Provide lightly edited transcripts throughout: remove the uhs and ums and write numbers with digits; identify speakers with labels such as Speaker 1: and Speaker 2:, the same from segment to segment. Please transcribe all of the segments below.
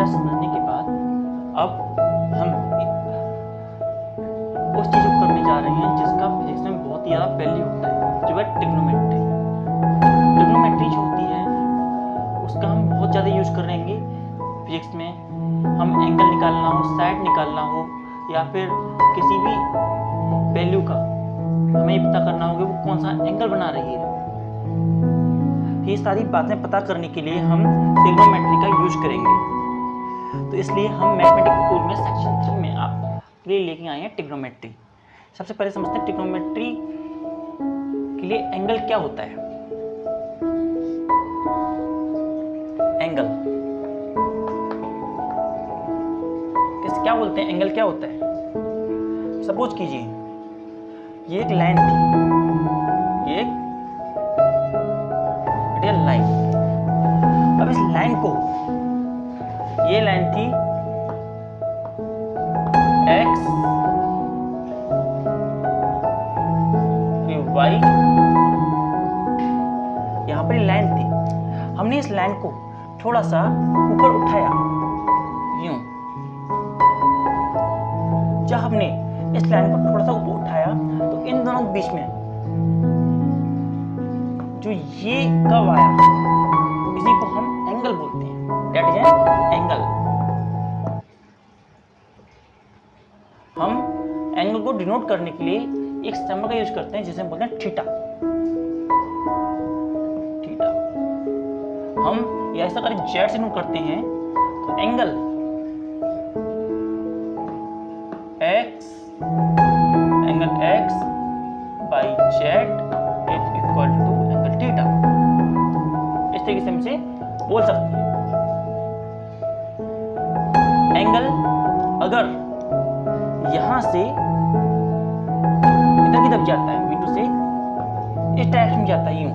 Speaker 1: सारा समझने के बाद अब हम उस चीज़ को करने जा रहे हैं जिसका फिजिक्स में बहुत ही ज़्यादा वैल्यू होता है, जो है ट्रिग्नोमेट्री। ट्रिग्नोमेट्री जो होती है उसका हम बहुत ज़्यादा यूज करेंगे फिजिक्स में। हम एंगल निकालना हो, साइड निकालना हो, या फिर किसी भी वैल्यू का हमें ये पता करना होगा वो कौन सा एंगल बना रही है। ये सारी बातें पता करने के लिए हम ट्रिग्नोमेट्री का यूज करेंगे। तो इसलिए हम मैथमेटिक्स स्कूल में सेक्शन 3 में आपके लिए लेके आए हैं ट्रिग्नोमेट्री। सबसे पहले समझते हैं ट्रिग्नोमेट्री के लिए एंगल क्या होता है। एंगल किस क्या बोलते हैं, एंगल क्या होता है। सपोज कीजिए ये एक लाइन थी, ये एक लाइन। अब इस लाइन को, ये लाइन थी x, y, यहां पर लाइन थी। हमने इस लाइन को थोड़ा सा ऊपर उठाया, यूं। जब हमने इस लाइन को थोड़ा सा ऊपर उठाया तो इन दोनों के बीच में जो ये कर्व आया, इसी को हम एंगल बोलते हैं। That is an angle. हम एंगल को डिनोट करने के लिए एक सिंबल का यूज करते हैं जिसे हम बोलते हैं थीटा। थीटा हम ये ऐसा करें जेड से नोट करते हैं तो angle x, angle x by z is equal to angle theta. इस तरीके से हम इसे बोल सकते हैं। एंगल अगर यहां से इधर की तरफ जाता है, बिंदु से इस डायरेक्शन में जाता है, यूं,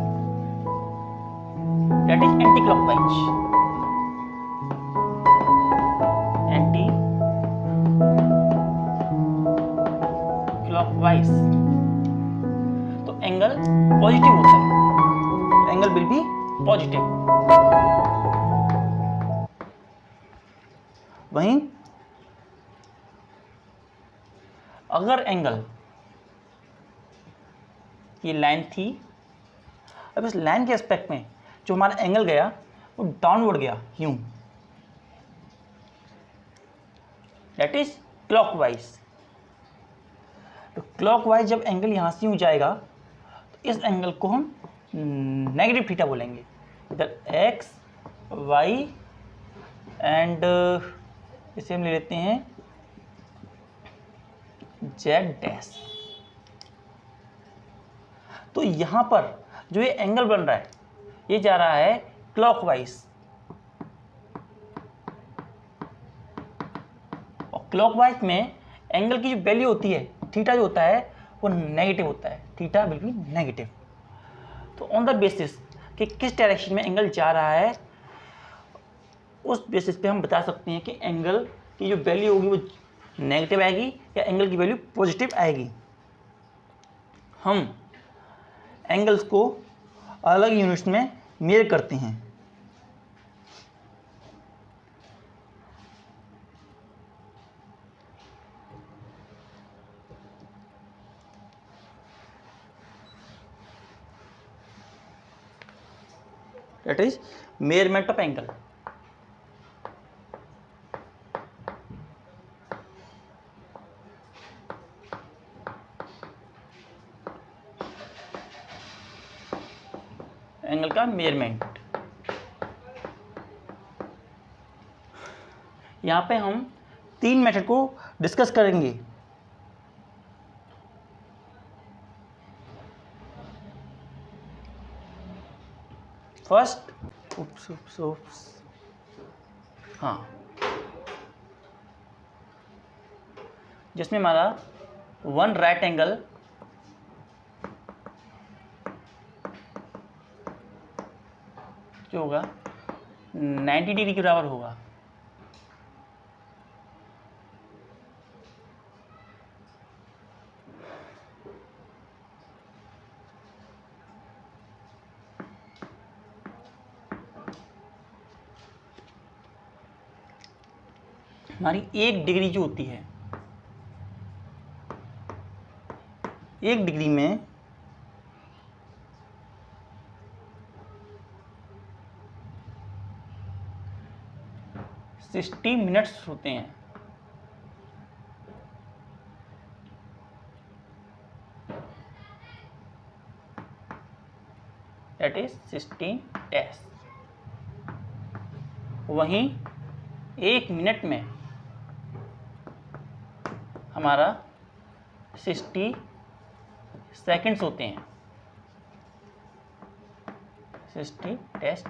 Speaker 1: that is anti clockwise. Anti clockwise तो एंगल पॉजिटिव होता है। Angle will be positive. वहीं अगर एंगल, ये लाइन थी, अब इस लाइन के एस्पेक्ट में जो हमारा एंगल गया वो डाउनवर्ड गया, यूं, दैट इज क्लॉकवाइज। तो क्लॉकवाइज जब एंगल यहां से यूं जाएगा तो इस एंगल को हम नेगेटिव थीटा बोलेंगे। इधर एक्स, वाई एंड इसे हम ले लेते हैं जेड डैश। तो यहां पर जो ये एंगल बन रहा है ये जा रहा है क्लॉकवाइज, और क्लॉकवाइज में एंगल की जो वैल्यू होती है, थीटा जो होता है वो नेगेटिव होता है। Theta will be negative. तो ऑन द बेसिस कि किस डायरेक्शन में एंगल जा रहा है, उस बेसिस पे हम बता सकते हैं कि एंगल की जो वैल्यू होगी वो नेगेटिव आएगी या एंगल की वैल्यू पॉजिटिव आएगी। हम एंगल्स को अलग यूनिट्स में मेजर करते हैं। That is measurement of angle. Angle का मेजरमेंट। यहां पे हम 3 मेथड को डिस्कस करेंगे। फर्स्ट, हाँ, जिसमें हमारा वन राइट एंगल जो होगा 90 डिग्री के बराबर होगा। हमारी 1 डिग्री जो होती है, 1 डिग्री में 60 मिनट्स होते हैं। That is 16 days. वहीं 1 मिनट में हमारा 60 सेकेंड्स होते हैं। 60 डेज।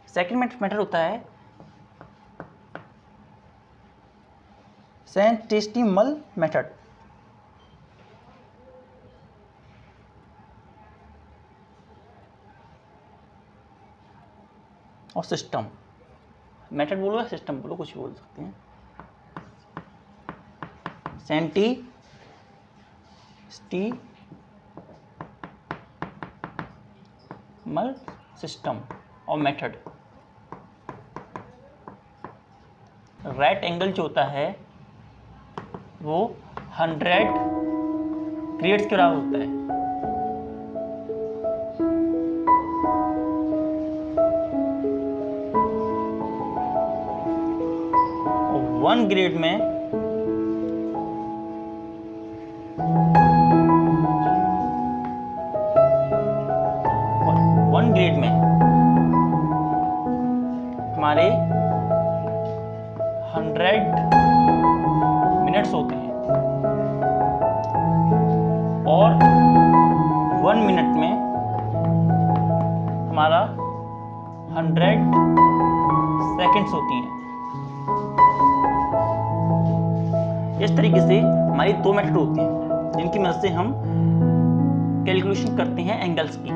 Speaker 1: सेकेंड मेथड होता है सेंटेसिमल मेथड। और सिस्टम मेथड बोलो या सिस्टम बोलो, कुछ भी बोल सकते हैं। सेंटेसिमल सिस्टम और मेथड। राइट एंगल जो होता है वो 100 क्रिएट्स के बराबर होता है। और 1 ग्रेड में 1 ग्रेड में हमारे 100 मिनट्स होते हैं और 1 मिनट में हमारा 100 सेकेंड्स होती हैं। इस तरीके से हमारी 2 मेथड होती हैं जिनकी मदद से हम कैलकुलेशन करते हैं एंगल्स की।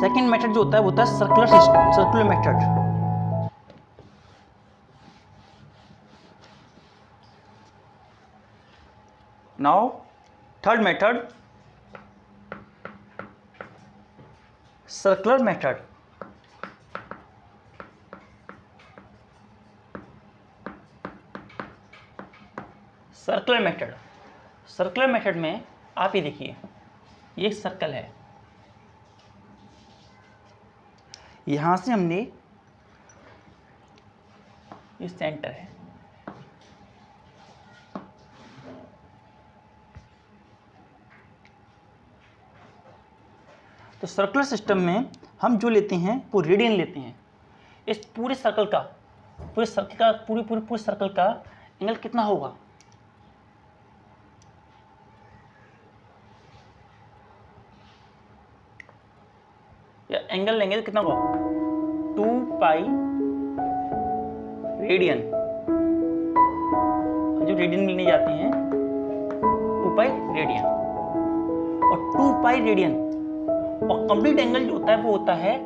Speaker 1: सेकेंड मेथड जो होता है वो होता है circular method. Now third method, circular method। Circular method में आप ये देखिए, ये एक सर्कल है, यहां से हमने, ये सेंटर है, तो सर्कुलर सिस्टम में हम जो लेते हैं वो रेडियन लेते हैं। इस पूरे सर्कल का पूरे सर्कल का एंगल कितना होगा? या एंगल लेंगे तो कितना होगा? 2 पाई रेडियन। जो रेडियन मिलने जाते हैं 2 पाई रेडियन, और 2 पाई रेडियन और कंप्लीट एंगल जो होता है वो होता है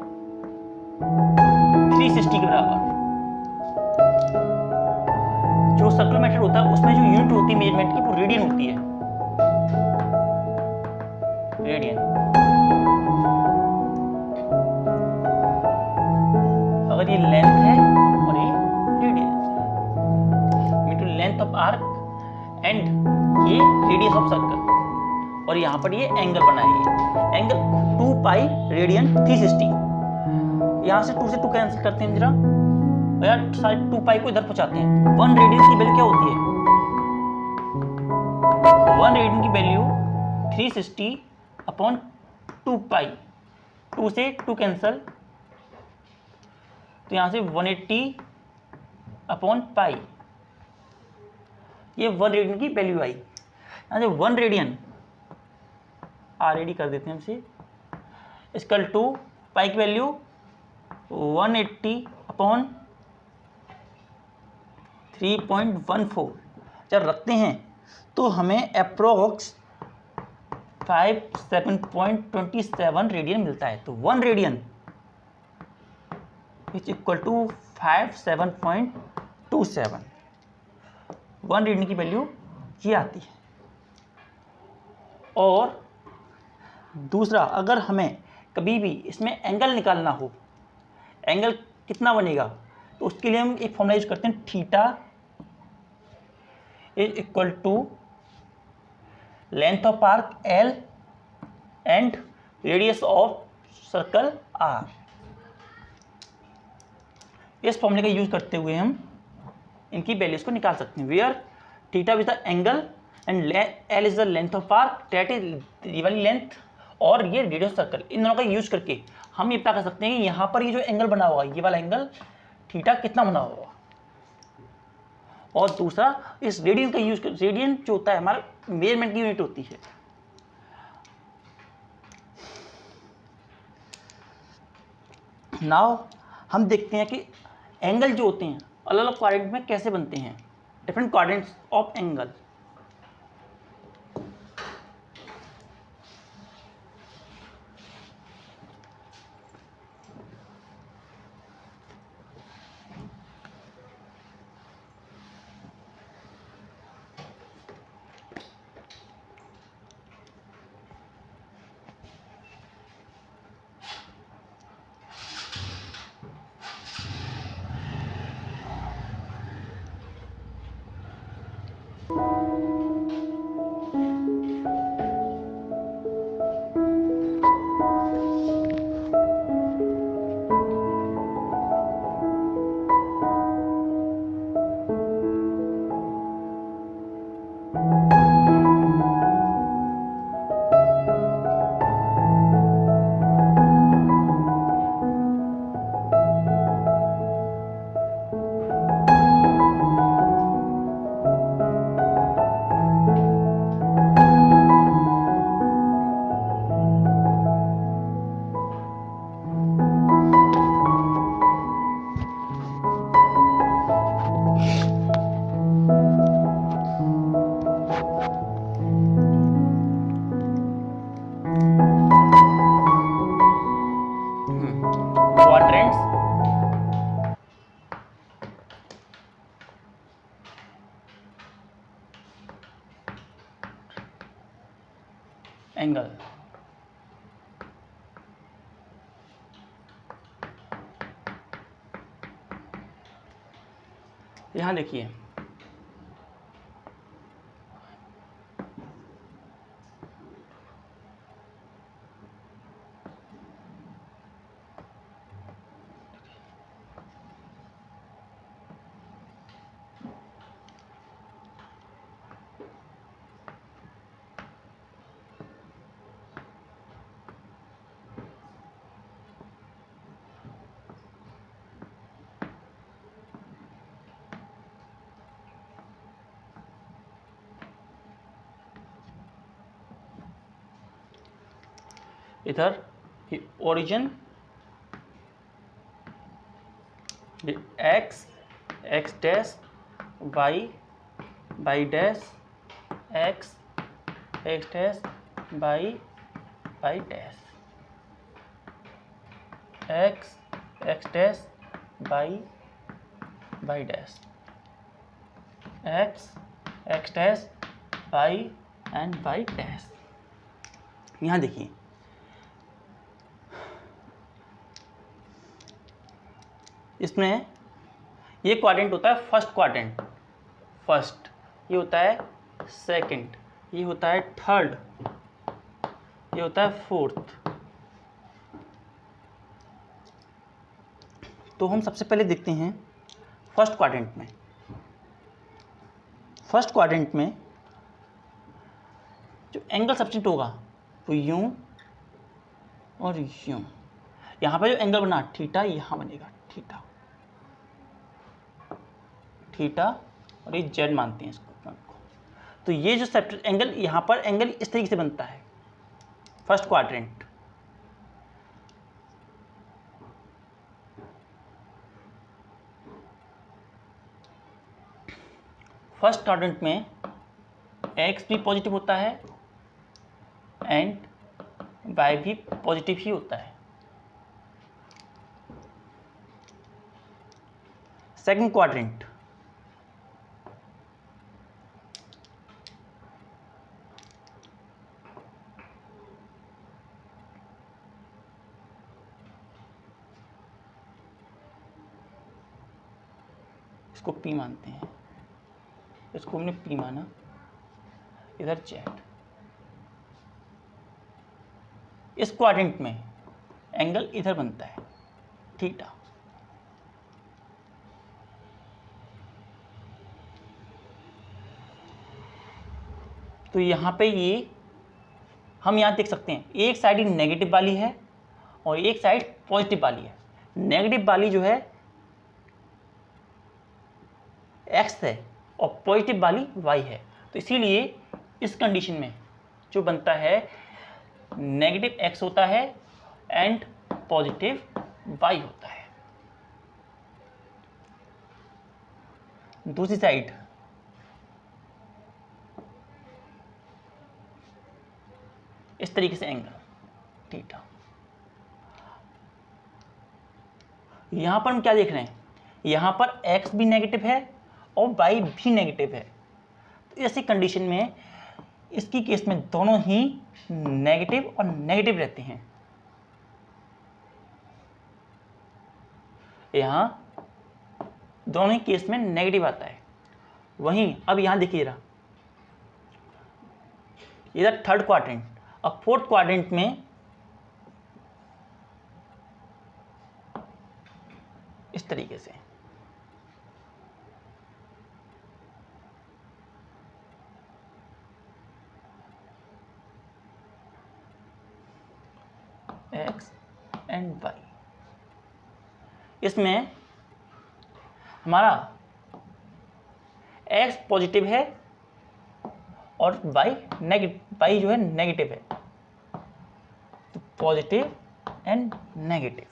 Speaker 1: 360 के बराबर। जो सर्कुलर मेथड होता है उसमें जो यूनिट होती है मेजरमेंट की वो रेडियन होती है, रेडियन। अगर ये लेंथ है और ये radius, me too length of arc and ये रेडियस ऑफ सर्कल, और यहाँ पर ये एंगल बना है, एंगल 2 पाई रेडियन 360। यहाँ से 2 से 2 कैंसिल करते हैं जरा, यार सारे 2 पाई को इधर पहुंचाते हैं। 1 रेडियन की वैल्यू क्या होती है? 1 रेडियन की वैल्यू 360 अपॉन 2 पाई, 2 से 2 कैंसिल, तो यहाँ से 180 अपॉन पाई, ये 1 रेडियन की वैल्यू आई। यहाँ से 1 रेडियन RAD कर देते हैं हमसे, इक्वल टू पाई की वैल्यू 180 अपॉन 3.14 जब रखते हैं तो हमें अप्रोक्स 57.27 रेडियन मिलता है। तो 1 radian is equal to 57.27। 1 radian की वैल्यू ये आती है। और दूसरा, अगर हमें कभी भी इसमें एंगल निकालना हो, एंगल कितना बनेगा, तो उसके लिए हम एक फॉर्मूला यूज करते हैं, theta is equal to length of arc L and radius of circle R। इस फॉर्मूले का यूज करते हुए हम इनकी वैल्यूज को निकाल सकते हैं, where theta with the angle and L is the length of arc, that is ये वाली लेंथ, और ये रेडियस सर्कल, इन दोनों का यूज करके हम ये पता कर सकते हैं कि यहाँ पर ये जो एंगल बना होगा, ये वाला एंगल थीटा कितना बना होगा। और दूसरा, इस रेडियन का यूज कर, रेडियन जो होता है हमारा मेजरमेंट की यूनिट होती है। नाउ हम देखते हैं कि एंगल जो होते हैं अलग अलग क्वाड्रेंट में कैसे बनते हैं, different quadrants of angle. Quadrants angle. यहां देखिए, इधर origin x, x dash, y, y dash, x, x dash, y, y dash, x, x dash, y, y dash, x, x dash, y and y dash. यहाँ देखिए, इसमें ये quadrant होता है first quadrant, first, ये होता है सेकंड, ये होता है थर्ड, ये होता है फोर्थ। तो हम सबसे पहले देखते हैं फर्स्ट क्वाड्रेंट में। फर्स्ट क्वाड्रेंट में जो एंगल सब्स्टिट्यूट होगा वो यूं और यूं। यहाँ पे जो एंगल बना थीटा, यहाँ बनेगा थीटा, थीटा, और ये जेड मानते हैं इसको। तो ये जो सेप्टर एंगल, यहाँ पर एंगल इस तरीके से बनता है फर्स्ट क्वाड्रेंट। फर्स्ट क्वाड्रेंट में एक्स भी पॉजिटिव होता है एंड वाई भी पॉजिटिव ही होता है। सेकंड क्वाड्रेंट, इसको P मानते हैं, इसको हमने P माना, इधर Z। इस क्वाड्रेंट में एंगल इधर बनता है थीटा। तो यहाँ पे ये हम यहाँ देख सकते हैं, एक साइड नेगेटिव वाली है और एक साइड पॉजिटिव वाली है। नेगेटिव वाली जो है x है और पॉजिटिव वाली y है। तो इसीलिए इस कंडीशन में जो बनता है नेगेटिव x होता है एंड पॉजिटिव y होता है। दूसरी साइड इस तरीके से एंगल थीटा। यहां पर हम क्या देख रहे हैं, यहां पर x भी नेगेटिव है और y भी नेगेटिव है। तो ऐसी कंडीशन में इसकी केस में दोनों ही नेगेटिव और नेगेटिव रहते हैं। यहां दोनों ही केस में नेगेटिव आता है। वहीं अब यहां देखिए रहा, इधर थर्ड क्वाड्रेंट और फोर्थ क्वाड्रेंट में इस तरीके से x एंड y। इसमें हमारा x पॉजिटिव है और y जो है नेगेटिव है। तो पॉजिटिव एंड नेगेटिव।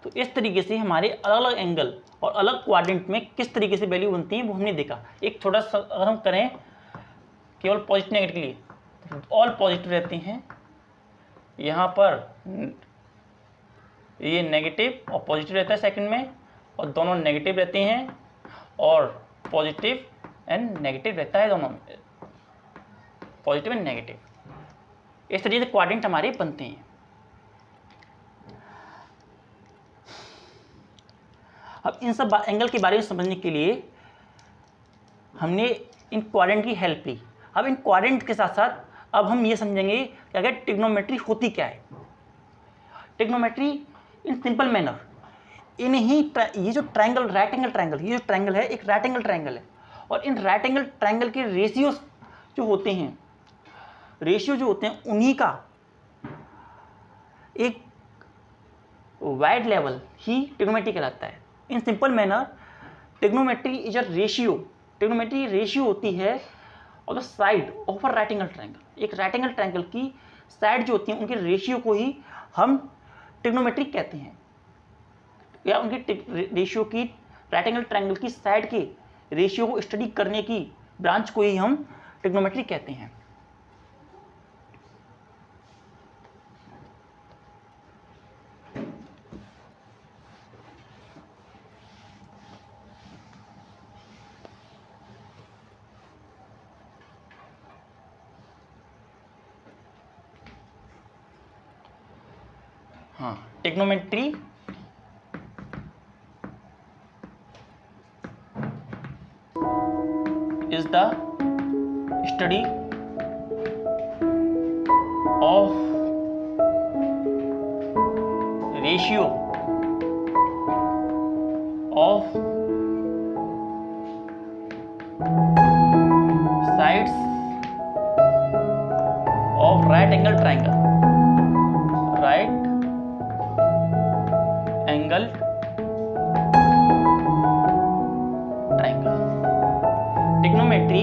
Speaker 1: तो इस तरीके से हमारे अलग अलग एंगल और अलग क्वाड्रेंट में किस तरीके से वैल्यू बनती है वो हमने देखा। एक थोड़ा सा अगर हम करें केवल पॉजिटिव नेगेटिव के लिए, तो ऑल पॉजिटिव रहते हैं। यहाँ पर ये नेगेटिव और पॉजिटिव रहता है सेकंड में, और दोनों नेगेटिव रहते हैं, और पॉजिटिव एंड नेगेटिव रहता है दोनों में, पॉजिटिव एंड नेगेटिव। इस तरीके से क्वाड्रेंट हमारे बनते हैं। अब इन सब एंगल के बारे में समझने के लिए हमने इन क्वाड्रेंट की हेल्प ली। अब इन क्वाड्रेंट के साथ साथ अब हम ये समझेंगे कि अगर ट्रिग्नोमेट्री होती क्या है। ट्रिग्नोमेट्री इन सिंपल मैनर, ये जो ट्रायंगल, राइट एंगल ट्रायंगल, ये जो ट्रायंगल है एक राइट एंगल ट्रायंगल है, और इन राइट एंगल ट्रायंगल के रेशियोज जो होते हैं, उन्हीं का एक वाइड लेवल ही ट्रिग्नोमेट्री कहलाता है। In simple manner trigonometry is a ratio, trigonometry ratio होती है और the side of a right angle triangle. एक राइट एंगल ट्रायंगल की साइड जो होती है उनके रेशियो को ही हम ट्रिग्नोमेट्री कहते हैं, या उनके रेशियो की, राइट एंगल ट्रायंगल की साइड के रेशियो को स्टडी करने की ब्रांच को ही हम ट्रिग्नोमेट्री कहते हैं। हाँ, trigonometry is the study of ratio of sides of right angle triangle, right angle triangle। Trigonometry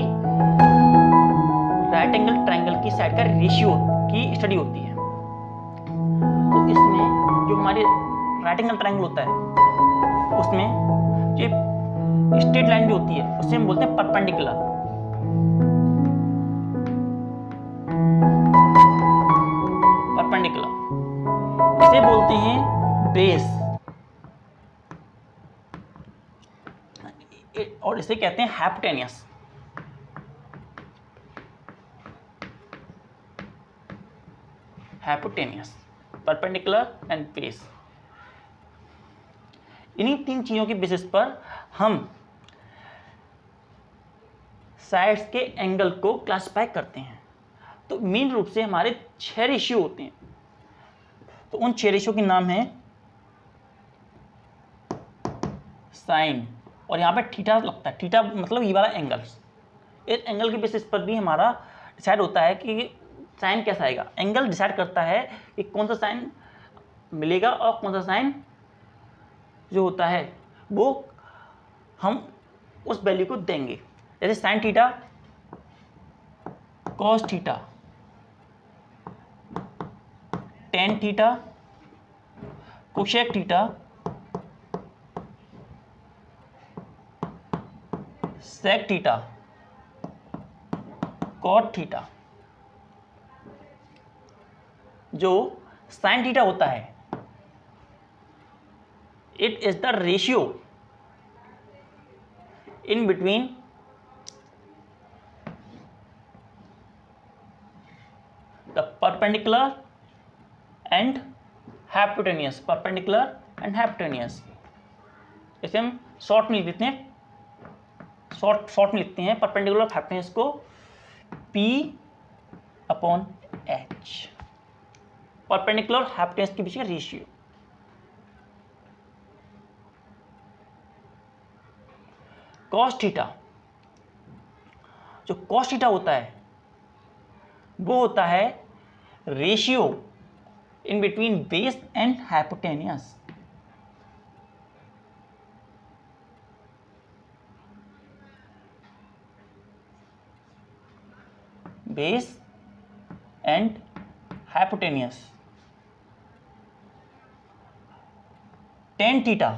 Speaker 1: right angle triangle की साइड का रेशियो की स्टडी होती है। तो इसमें जो हमारे राइट एंगल ट्रायंगल होता है उसमें जो स्ट्रेट लाइन जो होती है उसे हम बोलते हैं परपेंडिकुलर। इसे बोलते हैं बेस, और इसे कहते हैं hypotenuse. Hypotenuse, perpendicular and base. इन्हीं 3 चीज़ों के बेसिस पर हम साइड्स के एंगल को क्लासिफाई करते हैं। तो मेन रूप से हमारे 6 रेशियो होते हैं। तो उन 6 रेशियो के नाम है साइन, और यहाँ पे थीटा लगता है। थीटा मतलब ये वाला एंगल। इस एंगल के बेसिस पर भी हमारा डिसाइड होता है कि साइन कैसा आएगा। एंगल डिसाइड करता है कि कौन सा साइन मिलेगा और कौन सा साइन जो होता है वो हम उस वैल्यू को देंगे। जैसे sine theta, cos theta, tan theta, cosec theta, sec theta, cot theta. जो साइन थीटा होता है, it is the ratio in between the perpendicular and hypotenuse. Perpendicular and hypotenuse, इसे हम शॉर्ट में लिखते हैं, शॉर्ट में लिखते हैं परपेंडिकुलर हाइपोटेन्यूस को P upon H। Perpendicular hypotenuse के बीच का रेशियो। कॉस थीटा, जो कॉस थीटा होता है वो होता है ratio in between base and hypotenuse. Base and hypotenuse. Tan theta,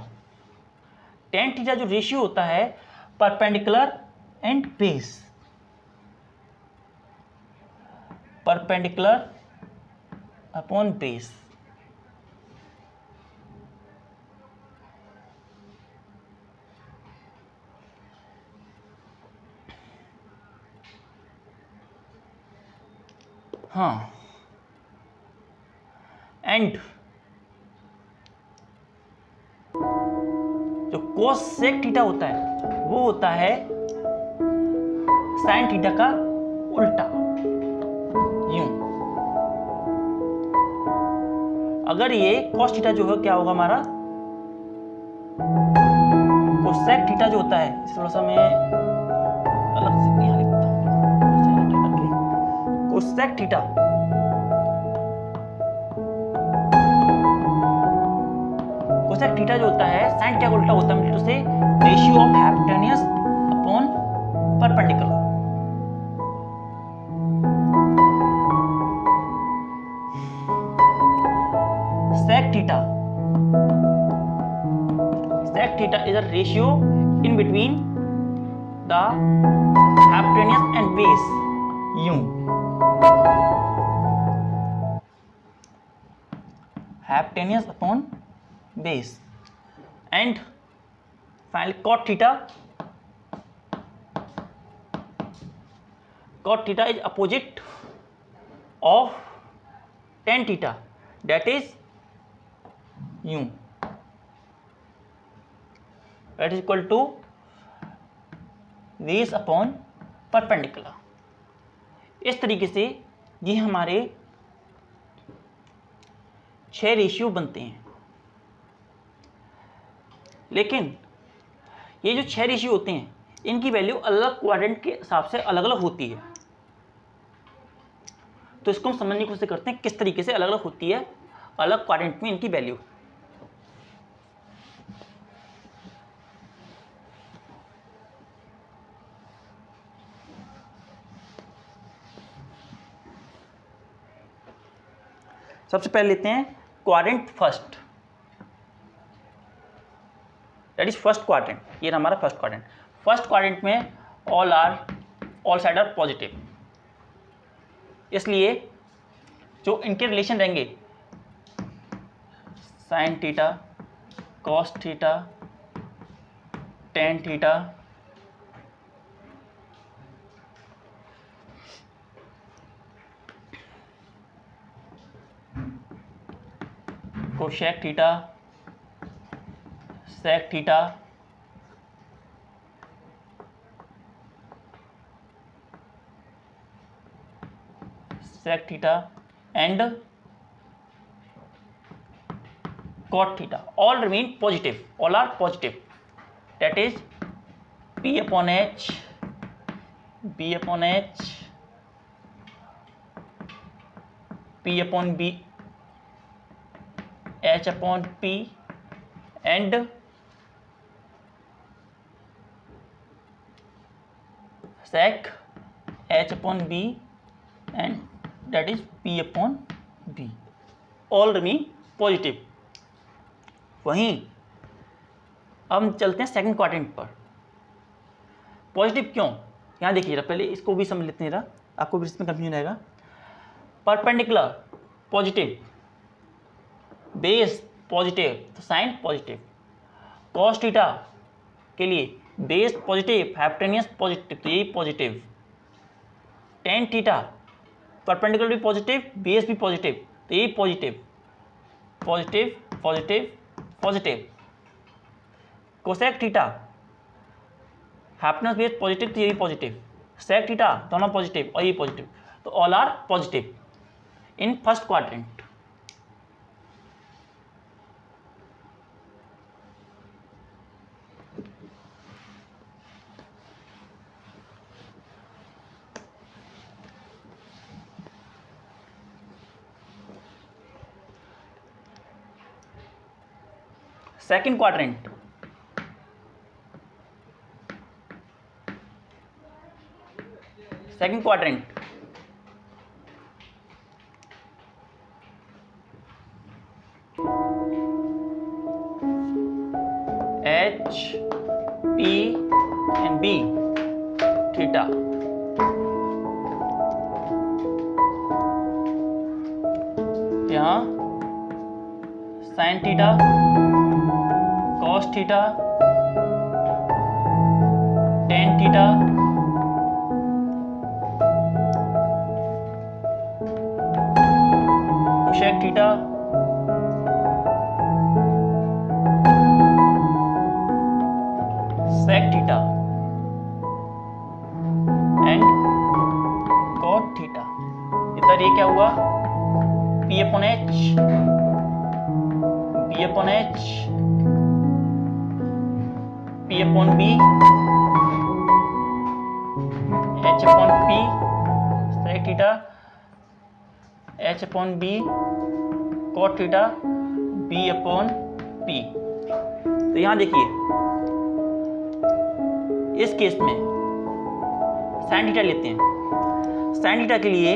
Speaker 1: tan theta जो रेशियो होता है perpendicular and base. Perpendicular upon base. हाँ, एंड जो कोसेक थीटा होता है वो होता है साइन थीटा का उल्टा, यूं। अगर ये कॉस थीटा जो है क्या होगा हमारा, कोसेक थीटा जो होता है, इस थोड़ा सा मैं अलग से यहाँ लिखता हूँ। कोसेक थीटा कोसेक थीटा जो होता है साइन थीटा का उल्टा होता है, मतलब से ratio of hypotenuse upon perpendicular. Sec theta is a ratio in between the hypotenuse and base, यूं। hypotenuse upon base। and finally cot theta is opposite of tan theta, that is यूं। that is equal to base upon perpendicular। इस तरीके से ये हमारे 6 ratio बनते हैं। लेकिन ये जो 6 रेशियो होते हैं इनकी वैल्यू अलग क्वाड्रेंट के हिसाब से अलग अलग होती है। तो इसको हम समझने की कोशिश करते हैं किस तरीके से अलग अलग होती है अलग क्वाड्रेंट में इनकी वैल्यू। सबसे पहले लेते हैं quadrant first, that is first quadrant. ये हमारा फर्स्ट क्वाड्रेंट। फर्स्ट क्वाड्रेंट में ऑल साइड आर पॉजिटिव, इसलिए जो इनके रिलेशन रहेंगे sign theta, cos theta, tan theta, cosec theta, sec theta and cot theta all remain positive, all are positive, that is P upon H, B upon H, P upon B, H upon P and sec H upon B and that is P upon B, all remain positive। वहीं अब हम चलते हैं second quadrant पर। Positive क्यों, यहाँ देखिए जरा, पहले इसको भी समझ लेते हैं जरा, आपको भी इसमें कंफ्यूजन आएगा। परपेंडिकुलर पॉजिटिव, बेस पॉजिटिव तो साइन पॉजिटिव, कॉस थीटा के लिए बेस पॉजिटिव, हाइपोटेन्यूस पॉजिटिव तो यही पॉजिटिव, टेन थीटा परपेंडिकुलर भी पॉजिटिव, बेस भी पॉजिटिव तो यही positive, positive positive positive. Cosec theta hypotenuse base positive तो यही पॉजिटिव, सेक थीटा दोनों पॉजिटिव और ये पॉजिटिव, तो all are positive in first quadrant. Second quadrant, second quadrant H P and B theta, यहाँ sine theta, cos theta, tan theta, cosec theta, sec theta and cot theta. इधर ये क्या हुआ, P upon H, B upon H, P upon B, H upon P, sec theta, H upon B, cot theta, B upon P। तो यहां देखिए इस case में sine theta लेते हैं, साइन थीटा के लिए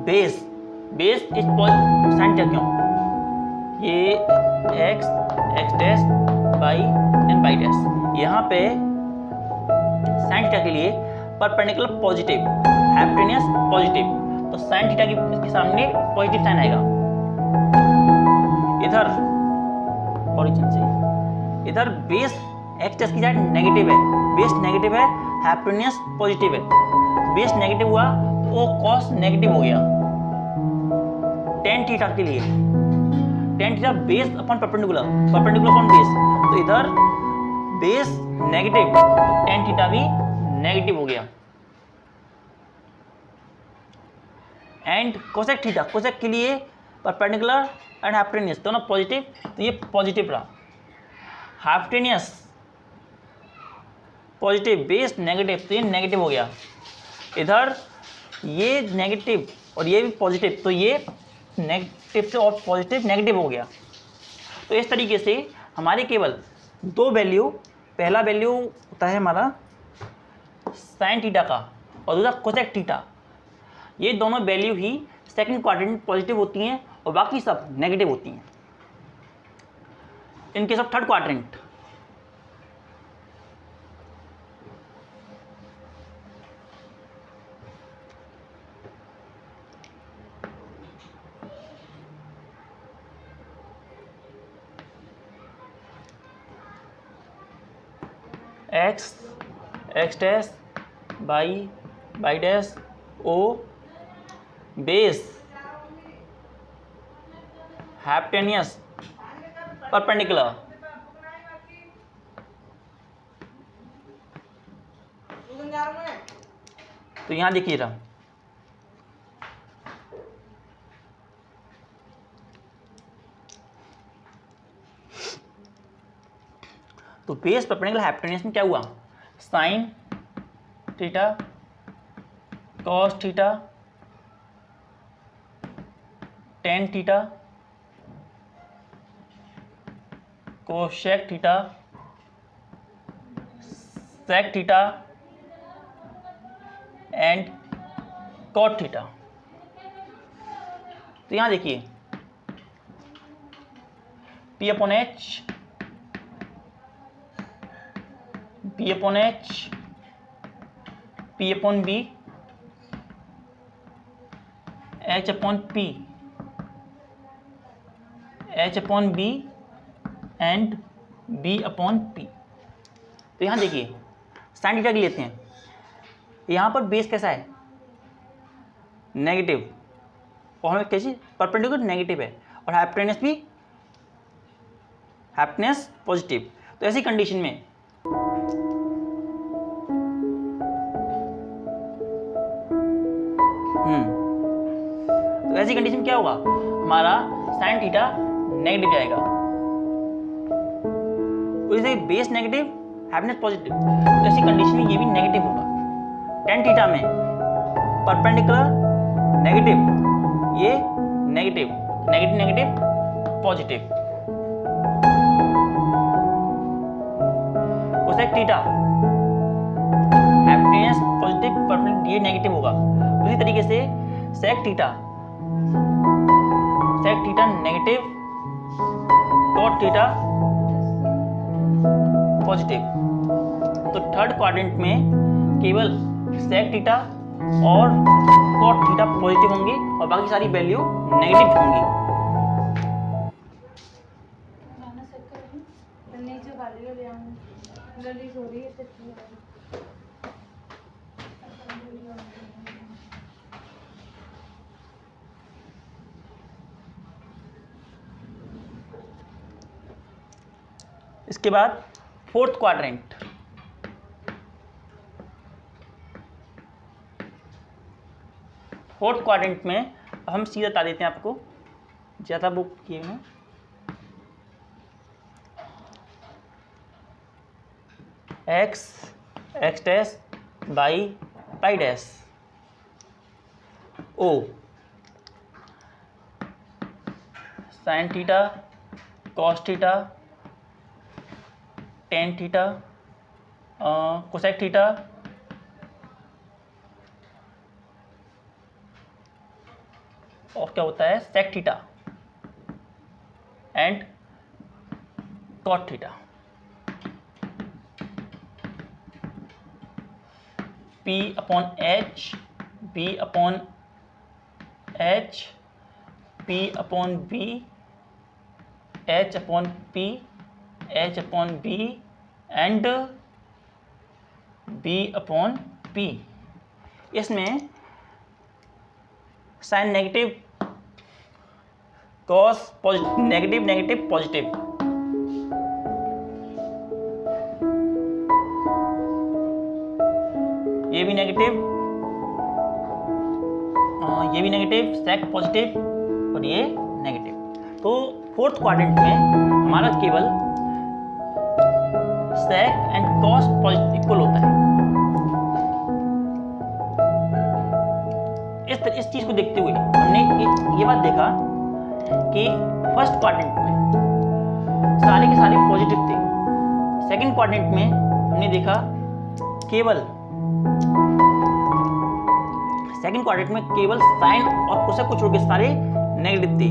Speaker 1: बेस इस साइन थीटा क्यों, ये x dash by and by dash, यहाँ पे साइन थीटा के लिए परपेंडिकुलर पॉजिटिव, हाइपोटेन्यूस पॉजिटिव, तो साइन थीटा के सामने पॉजिटिव साइन आएगा। इधर ओरिजिन से इधर बेस एक्स डैश की जाए नेगेटिव है, बेस नेगेटिव है, हाइपोटेन्यूस पॉजिटिव है, बेस नेगेटिव हुआ तो वो कॉस नेगेटिव हो गया। टेन थीटा के लिए टेन थीटा बेस अपन परपेंडिकुलर, परपेंडिकुलर अपॉन बेस, तो इधर बेस नेगेटिव तो टेन थीटा भी नेगेटिव हो गया। एंड कोसेक थीटा, कोसेक के लिए परपेंडिकुलर एंड हाइपोटेन्यूस दोनों पॉजिटिव तो ये पॉजिटिव रहा, हाइपोटेन्यूस पॉजिटिव, बेस नेगेटिव तो ये नेगेटिव हो गया। इधर ये नेगेटिव और ये भी पॉजिटिव तो ये नेगेटिव से और पॉजिटिव नेगेटिव हो गया। तो इस तरीके से हमारे केवल दो वैल्यू, पहला वैल्यू होता है हमारा साइन थीटा का और दूसरा कोसेक थीटा, ये दोनों वैल्यू ही सेकंड क्वाड्रेंट में पॉजिटिव होती हैं और बाकी सब नेगेटिव होती हैं। In case of third quadrant x dash by dash o base hypotenuse perpendicular तो यहाँ देखिए रहा, तो बेस परपेंडिकुलर हाइपोटेन्यूज में क्या हुआ, sine theta cos theta tan theta cosec theta sec theta and cot theta. तो यहां देखिए P upon H, P upon H, P upon B, H upon P, H upon B and B upon P। तो यहां देखिए sine theta की लेते हैं, यहां पर बेस कैसा है, नेगेटिव, और हमें कैसी परपेंडिकुलर नेगेटिव है, और हाइपोटेन्यूज भी हाइपोटेन्यूज पॉजिटिव। तो ऐसी कंडीशन में तो ऐसी कंडीशन में क्या होगा, हमारा साइन थीटा नेगेटिव जाएगा, और जैसे बेस नेगेटिव हाइपोटेन्यूज पॉजिटिव, तो ऐसी कंडीशन में ये भी नेगेटिव होगा। टेन थीटा में परपेंडिकुलर नेगेटिव, ये negative negative negative positive. Cosec theta hypotenuse positive perpendicular, ये नेगेटिव होगा। उसी तरीके से sec theta negative, cot theta positive. तो थर्ड क्वाड्रेंट में केवल सेक थीटा और कॉट थीटा पॉजिटिव होंगे और बाकी सारी वैल्यू नेगेटिव होंगी। इसके बाद फोर्थ क्वाड्रेंट, फोर्थ क्वाड्रेंट में हम सीधा बता देते हैं आपको, ज़्यादा बुक किए हैं। X x dash by pi dash o sine theta cos theta tan theta cosec theta और क्या होता है sec theta and cot theta. P upon H, B upon H, P upon B, H upon P, H upon B and B upon P। इसमें sine negative cos positive, negative negative positive, ये भी negative, ये भी negative, सेक positive और ये negative. तो fourth quadrant में हमारा केवल सेक एंड कॉस पॉजिटिव इक्वल होता है। इस चीज को देखते हुए हमने ये बात देखा कि फर्स्ट क्वाड्रेंट में सारे के सारे पॉजिटिव थे, सेकंड क्वाड्रेंट में हमने देखा केवल सेकंड क्वाड्रेंट में केवल साइन और कोसेक को छोड़ के सारे नेगेटिव थे,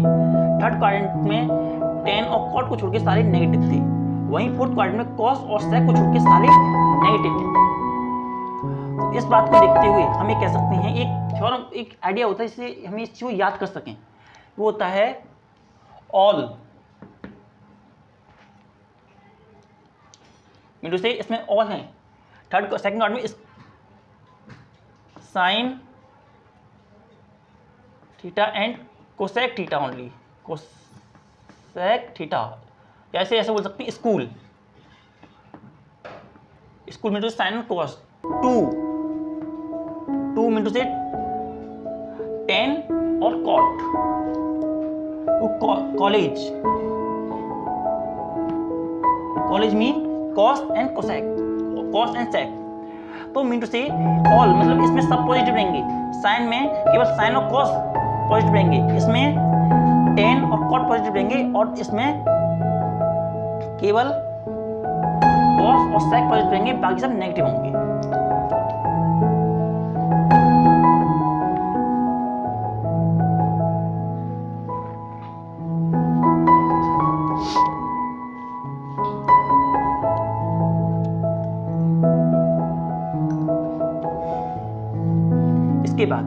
Speaker 1: थर्ड क्वाड्रेंट में टेन और कॉट को छोड़ के सारे नेगेटिव थे, वहीं फोर्थ क्वाड्रेंट में कॉस और सेक को छोड़ के सारे नेगेटिव थे। तो इस बात को देखते हुए हम ये कह सकते हैं, एक थ्योरम, एक आइडिया होता है जिससे हम इस चीज को याद कर सकें, वो होता है ऑल। मीनू से इसमें ऑल है, थर्ड सेकंड क्वाड्रेंट में sine theta and cosec theta only, cosec theta, ऐसे ऐसे बोल सकते हैं स्कूल, स्कूल में तो sine cos to 2 mean to से टेन और cot, college mean cos and cosec, cos and sec. तो मीन टू से ऑल मतलब इसमें सब पॉजिटिव रहेंगे, साइन में केवल साइन और कॉस पॉजिटिव रहेंगे, इसमें टेन और कॉट पॉजिटिव रहेंगे, और इसमें केवल कॉस और सेक पॉजिटिव रहेंगे, बाकी सब नेगेटिव होंगे। इसके बाद